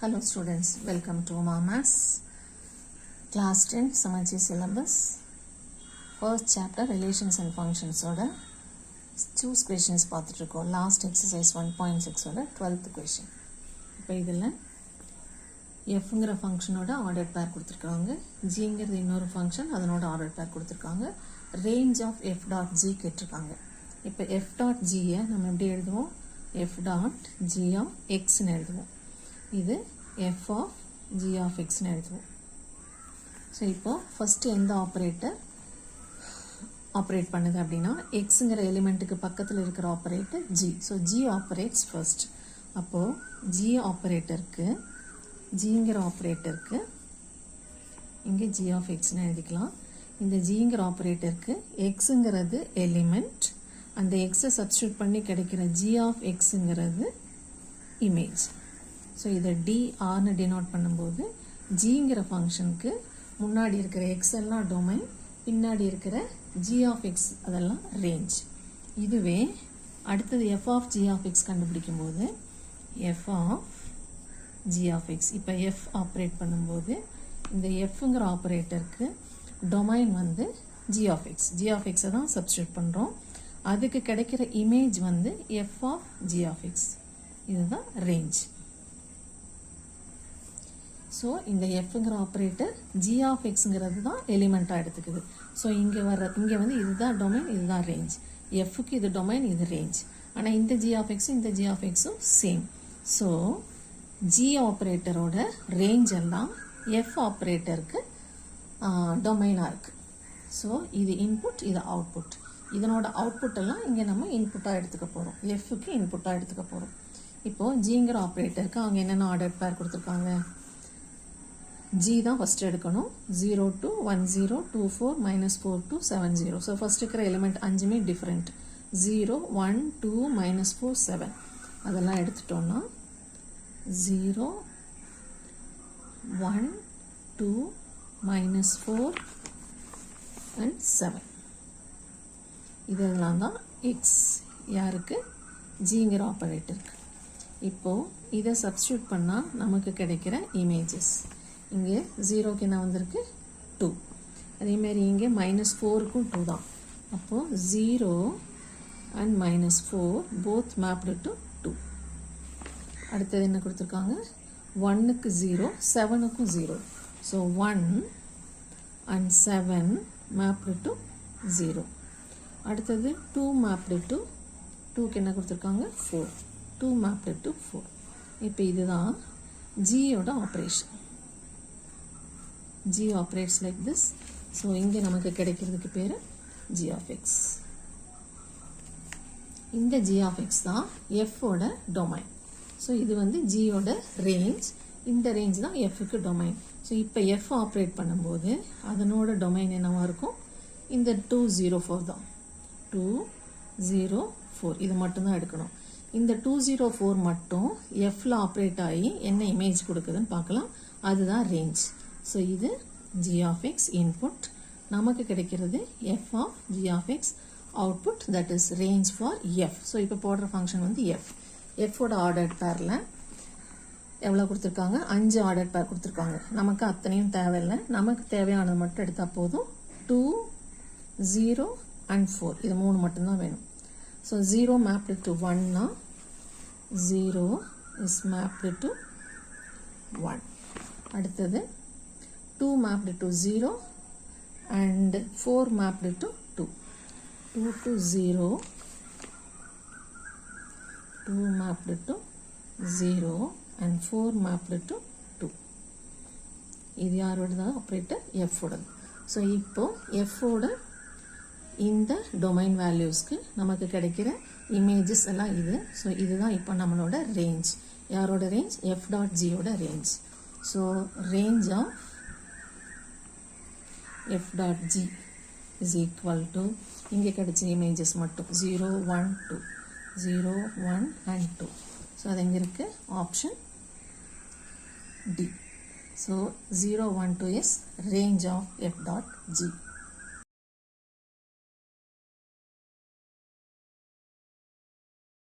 Hello students, welcome to Mamas Class 10 Samachi Syllabus. First chapter Relations and Functions oda choose questions பார்த்துட்டு last exercise 1.6 oda 12th question. இப்போ இதில் fங்கிற ஃபங்க்ஷனோட order பேர் கொடுத்துருக்காங்க, ஜிங்கிறது இன்னொரு function அதனோட order பேர் கொடுத்துருக்காங்க, range of f dot G கேட்டிருக்காங்க. இப்போ f டாட் ஜியை நம்ம எப்படி எழுதுவோம்? f டாட் ஜி ஆஃப் எக்ஸ்ன்னு எழுதுவோம். இது f ஆஃப் g ஆஃப் எக்ஸ்ன்னு எழுதுவோம். ஸோ இப்போ ஃபஸ்ட்டு எந்த ஆப்ரேட்டர் ஆப்ரேட் பண்ணுது அப்படின்னா எக்ஸுங்கிற எலிமெண்ட்டுக்கு பக்கத்தில் இருக்கிற operator g. So g operates first. அப்போது g ஆப்ரேட்டருக்கு ஜிங்கிற ஆப்ரேட்டருக்கு இங்கே g ஆஃப் எக்ஸ்ன்னு எழுதிக்கலாம். இந்த ஜிங்கிற ஆப்ரேட்டருக்கு எக்ஸுங்கிறது எலிமெண்ட், அந்த எக்ஸை சப்ஸ்டியூட் பண்ணி கிடைக்கிற g ஆஃப் எக்ஸுங்கிறது இமேஜ். ஸோ இதை டிஆர்னு டினோட் பண்ணும்போது ஜிங்கிற ஃபங்க்ஷனுக்கு முன்னாடி இருக்கிற எக்ஸ் எல்லாம் டொமைன், பின்னாடி இருக்கிற ஜி ஆஃப் எக்ஸ் அதெல்லாம் ரேஞ்ச். இதுவே அடுத்தது F of G of X கண்டுபிடிக்கும்போது F of G of X, இப்போ எஃப் ஆப்ரேட் பண்ணும்போது இந்த எஃப்ங்கிற ஆப்ரேட்டருக்கு டொமைன் வந்து G of X, G of எக்ஸை தான் சப்ஸ்டியூட் பண்ணுறோம். அதுக்கு கிடைக்கிற இமேஜ் வந்து F of G of X, இதுதான் ரேஞ்ச். ஸோ இந்த எஃப்ங்கிற ஆப்ரேட்டர் ஜி ஆஃப் எக்ஸுங்கிறது தான் எலிமெண்ட்டாக எடுத்துக்குது. ஸோ இங்கே வந்து இதுதான் டொமைன், இதுதான் ரேஞ்ச். எஃப்க்கு இது டொமைன், இது ரேஞ்ச். ஆனால் இந்த ஜி ஆஃப் எக்ஸும் இந்த ஜி ஆஃப் எக்ஸும் சேம். ஸோ ஜி ஆப்ரேட்டரோட ரேஞ்ச் எல்லாம் எஃப் ஆப்ரேட்டருக்கு டொமைனாக இருக்குது. ஸோ இது இன்புட், இது அவுட்புட். இதனோட அவுட்புட் எல்லாம் இங்கே நம்ம இன்புட்டாக எடுத்துக்க போகிறோம், எஃப்க்கு இன்புட்டாக எடுத்துக்க போகிறோம். இப்போது ஜிங்கிற ஆப்ரேட்டருக்கு அவங்க என்னென்ன ஆர்டர் பேர் கொடுத்துருக்காங்க? ஜி தான் ஃபஸ்ட்டு எடுக்கணும். 0 to 1 0 2 4 -4 to 7 0. ஸோ ஃபஸ்ட் இருக்கிற எலிமெண்ட் அஞ்சுமே டிஃப்ரெண்ட். 0 1 2 -4 7 அதெல்லாம் எடுத்துட்டோன்னா 0 1 2 -4 and 7 இதெல்லாம் தான் எக்ஸ் யாருக்கு? ஜிங்கிற ஆப்ரேட்டருக்கு. இப்போது இதை சப்ஸ்டியூட் பண்ணால் நமக்கு கிடைக்கிற இமேஜஸ் இங்கே 0க்கு என்ன வந்திருக்கு? 2. அதேமாரி இங்கே -4க்கும் 2 தான். அப்போது 0 and -4 both mapped to 2. அடுத்தது என்ன கொடுத்துருக்காங்க? 1க்கு 0, 7க்கும் 0. So 1 and 7 mapped to 0. அடுத்தது 2 mapped to 2க்கு என்ன கொடுத்துருக்காங்க? 4. 2 mapped to 4. இப்போ இதுதான் ஜியோட operation. G operates like this. So இங்கே நமக்கு கிடைக்கிறதுக்கு பேர் G of X. இந்த G of X தான் Fஓட டொமைன். ஸோ இது வந்து Gயோட ரேஞ்ச், இந்த ரேஞ்ச் தான் Fக்கு டொமைன். ஸோ இப்போ F ஆப்ரேட் பண்ணும்போது அதனோட டொமைன் என்னவாக இருக்கும்? இந்த 204 தான். 204 இது மட்டும்தான் எடுக்கணும். இந்த 204 மட்டும் Fல ஆப்ரேட் ஆகி என்ன இமேஜ் கொடுக்குதுன்னு பார்க்கலாம். அதுதான் ரேஞ்ச். ஸோ இது g of x இன்புட், நமக்கு கிடைக்கிறது f of g of x output, that is range for f. So இப்போ போடுற ஃபங்க்ஷன் வந்து f. fஓட ஆர்டர் பேரில் எவ்வளோ கொடுத்துருக்காங்க? 5 ஆர்டர் பேர் கொடுத்துருக்காங்க. நமக்கு அத்தனையும் தேவையில்லை, நமக்கு தேவையானது மட்டும் எடுத்தால் போதும். 2 0 and 4 இது 3 மட்டும்தான் வேணும். ஸோ 0 மேப்டு டு 1னா 0 இஸ் மேப்டு டு 1. அடுத்தது 2 mapped to 0 and 4 mapped to 2. 2 to 0, 2 mapped to 0 and 4 mapped to 2. இது யாரோட ஆப்ரேட்டர்? Fஓடது. ஸோ இப்போ Fஓட இந்த டொமைன் வேல்யூஸ்க்கு நமக்கு கிடைக்கிற இமேஜஸ் எல்லாம் இது. ஸோ இதுதான் இப்போ நம்மளோட ரேஞ்ச். யாரோட ரேஞ்ச்? F டாட் ஜியோட range. So range of f dot g is equal to இங்கே கிடைச்ச இமேஜஸ் மட்டும் 0 1 2 0 1 and 2. ஸோ அது எங்கே இருக்கு? Option D. So 0 1 2 is range of f dot g.